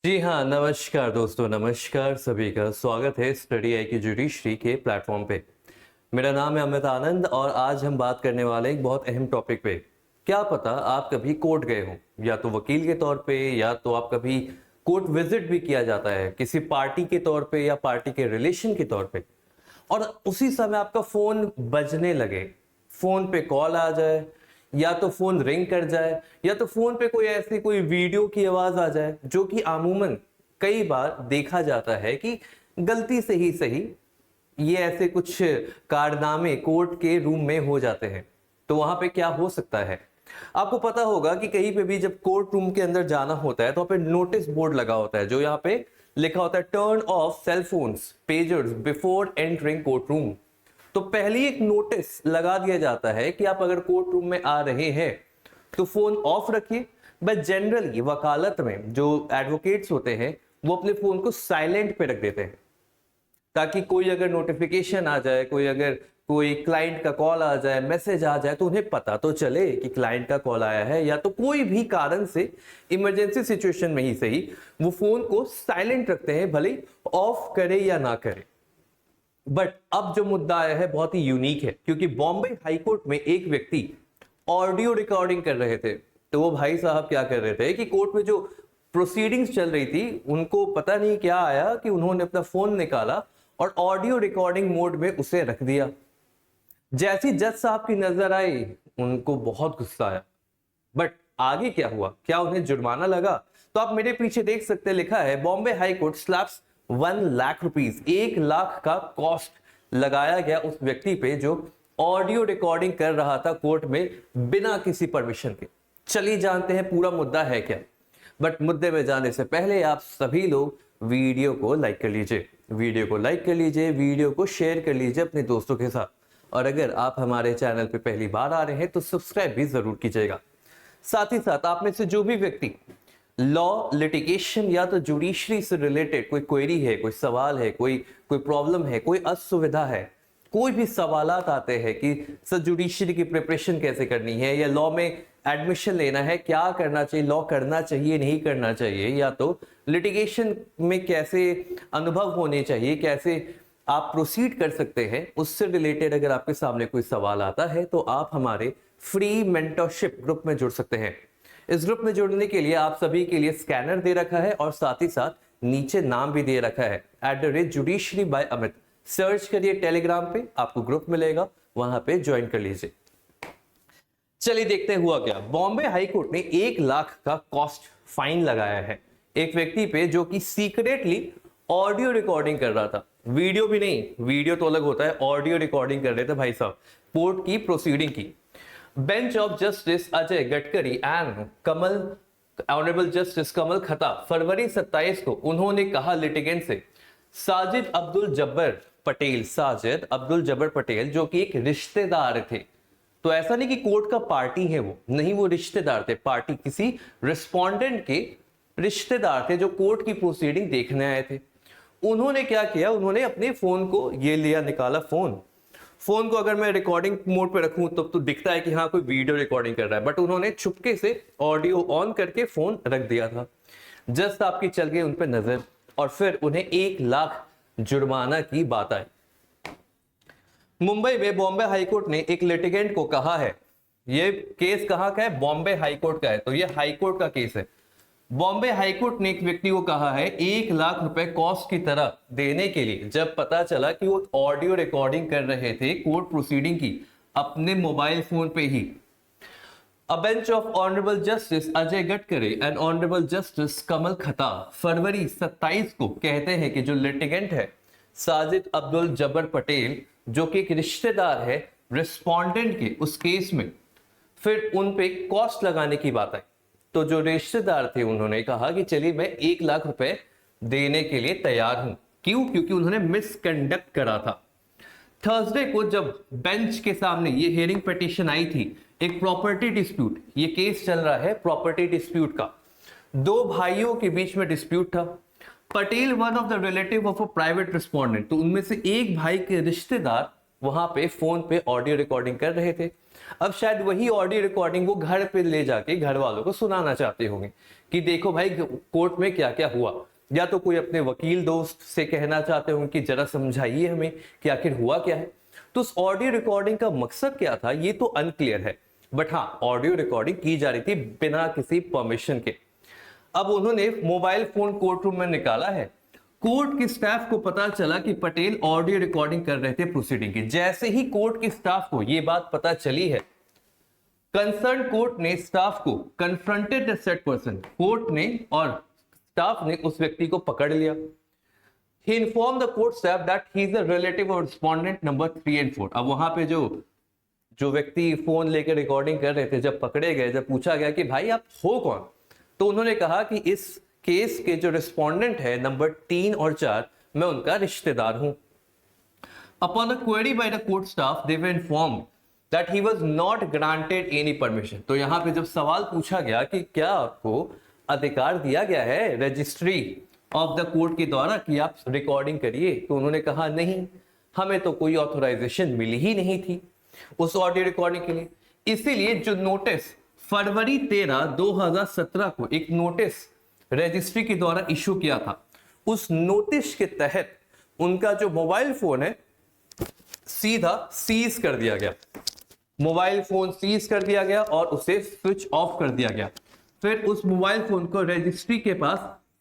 जी हाँ, नमस्कार दोस्तों, नमस्कार सभी का स्वागत है स्टडी आई की जुडिशरी के प्लेटफॉर्म पे। मेरा नाम है अमित आनंद और आज हम बात करने वाले एक बहुत अहम टॉपिक पे। क्या पता आप कभी कोर्ट गए हो, या तो वकील के तौर पे, या तो आप कभी कोर्ट विजिट भी किया जाता है किसी पार्टी के तौर पे या पार्टी के रिलेशन के तौर पे, और उसी समय आपका फोन बजने लगे, फोन पे कॉल आ जाए, या तो फोन रिंग कर जाए, या तो फोन पे कोई ऐसी कोई वीडियो की आवाज आ जाए, जो कि अमूमन कई बार देखा जाता है कि गलती से ही सही ये ऐसे कुछ कारनामे कोर्ट के रूम में हो जाते हैं। तो वहां पे क्या हो सकता है, आपको पता होगा कि कहीं पे भी जब कोर्ट रूम के अंदर जाना होता है तो वहां पे नोटिस बोर्ड लगा होता है, जो यहाँ पे लिखा होता है turn off cell phones pagers before entering court room. तो पहले एक नोटिस लगा दिया जाता है कि आप अगर कोर्ट रूम में आ रहे हैं तो फोन ऑफ रखिए। बट जनरली वकालत में जो एडवोकेट्स होते हैं वो अपने फोन को साइलेंट पे रख देते हैं, ताकि कोई अगर नोटिफिकेशन आ जाए, कोई क्लाइंट का कॉल आ जाए, मैसेज आ जाए, तो उन्हें पता तो चले कि क्लाइंट का कॉल आया है, या तो कोई भी कारण से इमरजेंसी सिचुएशन में ही सही वो फोन को साइलेंट रखते हैं, भले ऑफ करे या ना करे। बट अब जो मुद्दा आया है बहुत ही यूनिक है, क्योंकि बॉम्बे हाईकोर्ट में एक व्यक्ति ऑडियो रिकॉर्डिंग कर रहे थे। तो वो भाई साहब क्या कर रहे थे कि कोर्ट में जो प्रोसीडिंग्स चल रही थी उनको पता नहीं क्या आया कि उन्होंने अपना फोन निकाला और ऑडियो रिकॉर्डिंग मोड में उसे रख दिया। जैसी जज साहब की नजर आई उनको बहुत गुस्सा आया। बट आगे क्या हुआ, क्या उन्हें जुर्माना लगा? तो आप मेरे पीछे देख सकते, लिखा है Bombay high court slaps 1 lakh rupees, 1 lakh का कॉस्ट लगाया गया उस व्यक्ति पे जो ऑडियो रिकॉर्डिंग कर रहा था कोर्ट में बिना किसी परमिशन के। चलिए जानते हैं पूरा मुद्दा है क्या। बट मुद्दे में जाने से पहले आप सभी लोग वीडियो को लाइक कर लीजिए, वीडियो को शेयर कर लीजिए अपने दोस्तों के साथ, और अगर आप हमारे चैनल पे पहली बार आ रहे हैं तो सब्सक्राइब भी जरूर कीजिएगा। साथ ही साथ आप में से जो भी व्यक्ति लॉ, लिटिगेशन या तो जुडिशरी से रिलेटेड कोई क्वेरी है, कोई सवाल है, कोई प्रॉब्लम है, कोई असुविधा है, कोई भी सवालात आते हैं कि सर जुडिशरी की प्रिपरेशन कैसे करनी है, या लॉ में एडमिशन लेना है, क्या करना चाहिए, लॉ करना चाहिए नहीं करना चाहिए, या तो लिटिगेशन में कैसे अनुभव होने चाहिए, कैसे आप प्रोसीड कर सकते हैं, उससे रिलेटेड अगर आपके सामने कोई सवाल आता है तो आप हमारे फ्री मेंटरशिप ग्रुप में जुड़ सकते हैं। इस ग्रुप में जुड़ने के लिए आप सभी के लिए स्कैनर दे रखा है और साथ ही साथ नीचे नाम भी दे रखा है @जुडिशरी बाय अमित। सर्च करिए टेलीग्राम पे, आपको ग्रुप मिलेगा, वहां पे ज्वाइन कर लीजिए। चलिए देखते हैं हुआ क्या। बॉम्बे हाईकोर्ट ने 1 लाख का कॉस्ट फाइन लगाया है एक व्यक्ति पे जो कि सीक्रेटली ऑडियो रिकॉर्डिंग कर रहा था। वीडियो भी नहीं, वीडियो तो अलग होता है, ऑडियो रिकॉर्डिंग कर रहे थे भाई साहब कोर्ट की प्रोसीडिंग की। Bench of justice Ajay Gadkari and honourable justice Kamal Khata February 27 को उन्होंने कहा लिटिगेंट से साजिद अब्दुल जब्बर पटेल जो कि एक रिश्तेदार थे। तो ऐसा नहीं कि कोर्ट का पार्टी है वो, नहीं, वो रिश्तेदार थे, पार्टी किसी रिस्पोंडेंट के रिश्तेदार थे जो कोर्ट की प्रोसीडिंग देखने आए थे। उन्होंने क्या किया, उन्होंने अपने फोन को ये लिया, निकाला फोन को अगर मैं रिकॉर्डिंग मोड पे रखूं तब तो दिखता है कि हाँ कोई वीडियो रिकॉर्डिंग कर रहा है, बट उन्होंने छुपके से ऑडियो ऑन करके फोन रख दिया था। जस्ट आपकी चल गई उन पे नजर और फिर उन्हें 1 लाख जुर्माना की बात आई। मुंबई में बॉम्बे हाईकोर्ट ने एक लिटिगेंट को कहा है, ये केस कहाँ का है, बॉम्बे हाईकोर्ट का है, तो ये हाईकोर्ट का केस है। बॉम्बे हाईकोर्ट ने एक व्यक्ति को कहा है 1 लाख रुपए कॉस्ट की तरह देने के लिए, जब पता चला कि वो ऑडियो रिकॉर्डिंग कर रहे थे कोर्ट प्रोसीडिंग की अपने मोबाइल फोन पे ही। Uh bench of honourable justice Ajay Gadkari and honourable justice Kamal Khata February 27 को कहते हैं कि जो लिटिगेंट है साजिद अब्दुल जब्बर पटेल जो कि एक रिश्तेदार है रिस्पोंडेंट के उस केस में, फिर उन पे कॉस्ट लगाने की बात आई। तो जो रिश्तेदार थे उन्होंने कहा कि चलिए मैं 1 लाख रुपए देने के लिए तैयार हूं। क्यों? क्योंकि उन्होंने मिसकंडक्ट करा था। थर्सडे को जब बेंच के सामने ये हियरिंग पिटीशन आई थी, एक प्रॉपर्टी डिस्प्यूट, ये केस चल रहा है प्रॉपर्टी डिस्प्यूट का, 2 भाइयों के बीच में डिस्प्यूट था। Patel one of the relative of a private respondent, तो उनमें से एक भाई के रिश्तेदार वहां पे फोन पे ऑडियो रिकॉर्डिंग कर रहे थे। अब शायद वही ऑडियो रिकॉर्डिंग वो घर पे ले जाके घर वालों को सुनाना चाहते होंगे कि देखो भाई कोर्ट में क्या क्या हुआ, या तो कोई अपने वकील दोस्त से कहना चाहते होंगे कि जरा समझाइए हमें कि आखिर हुआ क्या है। तो उस ऑडियो रिकॉर्डिंग का मकसद क्या था ये तो अनक्लियर है, बट हाँ ऑडियो रिकॉर्डिंग की जा रही थी बिना किसी परमिशन के। अब उन्होंने मोबाइल फोन कोर्ट रूम में निकाला है। कोर्ट के स्टाफ को पता चला कि पटेल ऑडियो रिकॉर्डिंग कर रहे थे प्रोसीडिंग की। जैसे ही कोर्ट के स्टाफ को यह बात पता चली है, कंसर्न कोर्ट ने स्टाफ को confronted the said person, court ने और स्टाफ ने उस व्यक्ति को पकड़ लिया। He informed the court staff that he is a relative of respondent number 3 and 4। अब वहां पे जो व्यक्ति फोन लेकर रिकॉर्डिंग कर रहे थे, जब पकड़े गए, जब पूछा गया कि भाई आप हो कौन, तो उन्होंने कहा कि इस केस के जो रिस्पोंडेंट है नंबर 3 और 4, मैं उनका रिश्तेदार हूं। Upon a query by the court staff, they were informed that he was not granted any permission। तो यहां पे जब सवाल पूछा गया कि क्या आपको अधिकार दिया गया है रजिस्ट्री ऑफ द कोर्ट के द्वारा कि आप रिकॉर्डिंग करिए, तो उन्होंने कहा नहीं, हमें तो कोई ऑथराइजेशन मिली ही नहीं थी उस ऑडियो रिकॉर्डिंग के लिए। इसीलिए जो नोटिस फरवरी 13, 2017 को एक नोटिस रजिस्ट्री के द्वारा इशू किया था, उस नोटिस के तहत उनका जो मोबाइल फोन है सीधा सीज कर दिया गया। मोबाइल फोन सीज कर दिया गया और उसे स्विच ऑफ कर दिया गया। फिर उस मोबाइल फोन को रजिस्ट्री के पास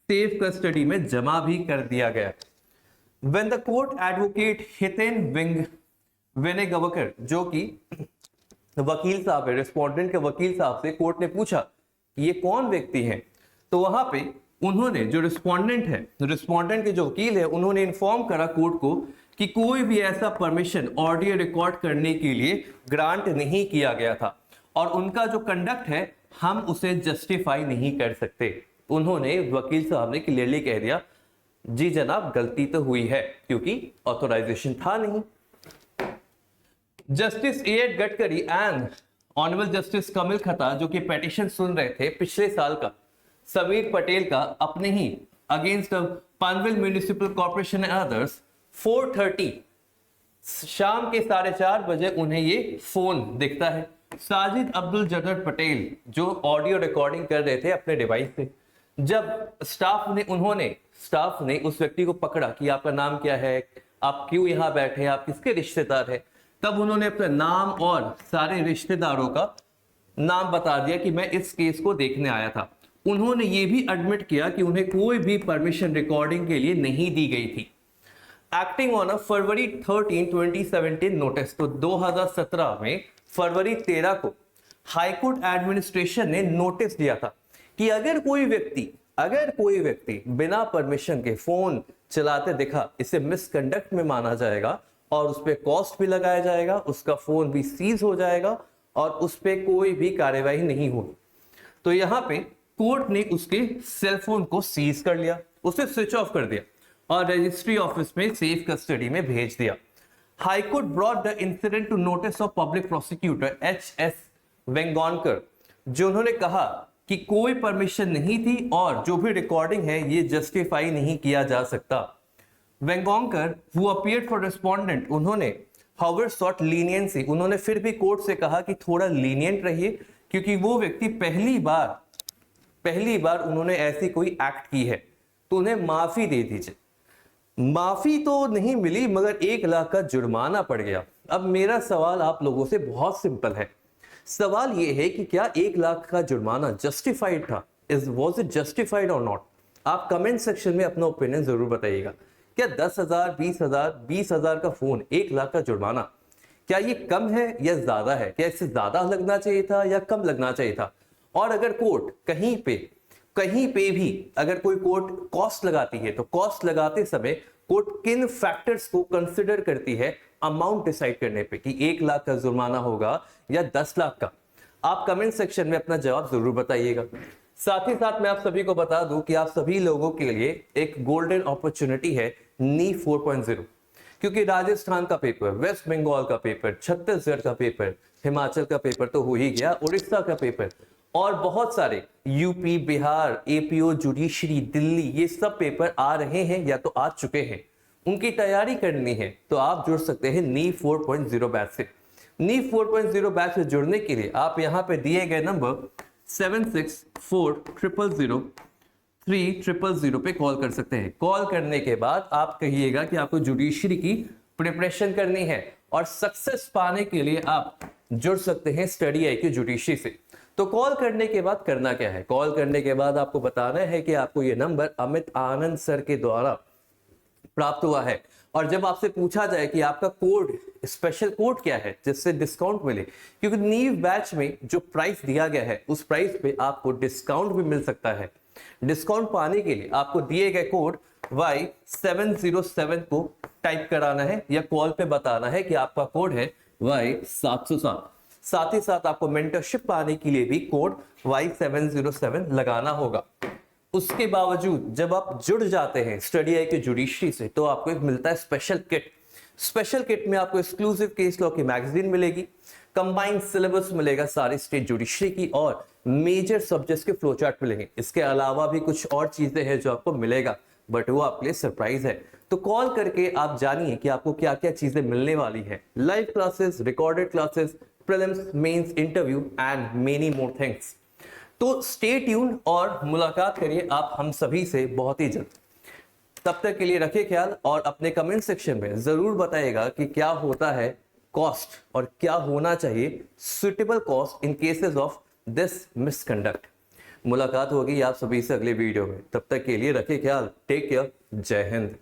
सेफ कस्टडी में जमा भी कर दिया गया। When the court advocate Hiten वेनेगवकर, जो कि वकील साहब है, रिस्पोंडेंट के वकील साहब से कोर्ट ने पूछा ये कौन व्यक्ति है, तो वहां पे उन्होंने जो रिस्पोंडेंट है, रिस्पोंडेंट के जो वकील है, उन्होंने इन्फॉर्म करा कोर्ट को कि कोई भी ऐसा परमिशन ऑडियो रिकॉर्ड करने के लिए ग्रांट नहीं किया गया था और उनका जो कंडक्ट है हम उसे जस्टिफाई नहीं कर सकते। उन्होंने वकील साहब ने क्लियरली कह दिया जी जनाब गलती तो हुई है क्योंकि ऑथराइजेशन था नहीं। Justice A Gadkari and honourable justice Kamal Khata, जो कि पेटिशन सुन रहे थे पिछले साल का समीर पटेल का अपने ही against Panvel municipal corporation and others, 4:30 शाम के 4:30 बजे उन्हें ये फोन दिखता है। साजिद अब्दुल जबर पटेल जो ऑडियो रिकॉर्डिंग कर रहे थे अपने डिवाइस से, जब स्टाफ ने उस व्यक्ति को पकड़ा कि आपका नाम क्या है, आप क्यों यहां बैठे हैं, आप किसके रिश्तेदार हैं, तब उन्होंने अपना नाम और सारे रिश्तेदारों का नाम बता दिया कि मैं इस केस को देखने आया था। उन्होंने ये भी एडमिट किया कि उन्हें कोई भी परमिशन रिकॉर्डिंग के लिए नहीं दी गई थी। Acting on a February 13, 2017 notice, तो 2017 में फरवरी 13 को हाईकोर्ट एडमिनिस्ट्रेशन ने नोटिस दिया था कि अगर कोई व्यक्ति बिना परमिशन के फोन चलाते दिखा, इसे मिसकंडक्ट में माना जाएगा और उस पर कॉस्ट भी लगाया जाएगा, उसका फोन भी सीज हो जाएगा और उस पर कोई भी कार्यवाही नहीं होगी। तो यहां पे कोर्ट ने उसके सेलफोन को सीज कर लिया, उसे स्विच ऑफ कर दिया और रजिस्ट्री ऑफिस में सेफ कस्टडी में भेज दिया। High court brought the incident to notice of public prosecutor H S. Vengonkar, जो उन्होंने कहा कि कोई परमिशन नहीं थी और जो भी रिकॉर्डिंग है ये जस्टिफाई नहीं किया जा सकता। वेंगोनकर हु अपीयर्ड फॉर रिस्पोंडेंट, उन्होंने हाउएवर सॉट लीनियंसी, उन्होंने फिर भी कोर्ट से कहा कि थोड़ा लीनियंट रहिए क्योंकि वो व्यक्ति पहली बार उन्होंने ऐसी कोई एक्ट की है तो उन्हें माफी दे दीजिए। माफी तो नहीं मिली मगर 1 लाख का जुर्माना पड़ गया। अब मेरा सवाल आप लोगों से बहुत सिंपल है, सवाल यह है कि क्या 1 लाख का जुर्माना जस्टिफाइड था? वॉज इट जस्टिफाइड और नॉट? आप कमेंट सेक्शन में अपना ओपिनियन जरूर बताइएगा। क्या 10,000, 20,000 का फोन, 1 लाख का जुर्माना, क्या ये कम है या ज्यादा है? क्या इससे ज्यादा लगना चाहिए था या कम लगना चाहिए था? और अगर कोर्ट कहीं पे भी अगर कोई कोर्ट कॉस्ट लगाती है तो कॉस्ट लगाते समय कोर्ट किन फैक्टर्स को कंसिडर करती है अमाउंट डिसाइड करने पे कि 1 लाख का जुर्माना होगा या 10 लाख का? आप कमेंट सेक्शन में अपना जवाब जरूर बताइएगा। साथ ही साथ मैं आप सभी को बता दूं कि आप सभी लोगों के लिए एक गोल्डन अपॉर्चुनिटी है नी 4.0, क्योंकि राजस्थान का पेपर, वेस्ट बंगाल का पेपर, छत्तीसगढ़ का पेपर, हिमाचल का पेपर तो हो ही गया, उड़ीसा का पेपर और बहुत सारे UP, Bihar, APO, judiciary, Delhi, ये सब पेपर आ रहे हैं या तो आ चुके हैं। उनकी तैयारी करनी है तो आप जुड़ सकते हैं नी 4.0 बैच से। नीव 4.0 बैच में जुड़ने के लिए आप यहाँ पे दिए गए नंबर 764000 पे कॉल कर सकते हैं। कॉल करने के बाद आप कहिएगा कि आपको जुडिशरी की प्रिपरेशन करनी है और सक्सेस पाने के लिए आप जुड़ सकते हैं स्टडी आई क्यू जुडिशरी से। तो कॉल करने के बाद करना क्या है? कॉल करने के बाद आपको बताना है कि आपको ये नंबर अमित आनंद सर के द्वारा प्राप्त हुआ है, और जब आपसे पूछा जाए कि आपका कोड, स्पेशल कोड क्या है जिससे डिस्काउंट मिले, क्योंकि नीव बैच में जो प्राइस दिया गया है उस प्राइस पे आपको डिस्काउंट भी मिल सकता है। डिस्काउंट पाने के लिए आपको दिए गए कोड Y707 को टाइप कराना है या कॉल पे बताना है कि आपका कोड है Y707। साथ ही साथ आपको मेंटरशिप पाने के लिए भी कोड Y707 लगाना होगा। उसके बावजूद जब आप जुड़ जाते हैं स्टडी आई क्यू जुडिशरी से तो आपको एक मिलता है स्पेशल किट। स्पेशल किट में आपको एक्सक्लूसिव केस लॉ की मैगजीन मिलेगी, कंबाइंड सिलेबस मिलेगा सारी स्टेट जुडिशरी की, और मेजर सब्जेक्ट्स के फ्लो चार्ट मिलेंगे। इसके अलावा भी कुछ और चीजें हैं जो आपको मिलेगा, बट वो आपके लिए सरप्राइज है। तो कॉल करके आप जानिए कि आपको क्या क्या चीजें मिलने वाली है। Live classes, recorded classes, prelims, mains, interview and many more things. तो स्टे ट्यून्ड और मुलाकात करिए आप हम सभी से बहुत ही जल्द। तब तक के लिए रखिए ख्याल, और अपने कमेंट सेक्शन में जरूर बताइएगा कि क्या होता है कॉस्ट और क्या होना चाहिए suitable cost in cases of this misconduct. मुलाकात होगी आप सभी से अगले वीडियो में। तब तक के लिए रखिए ख्याल। Take care. जय हिंद।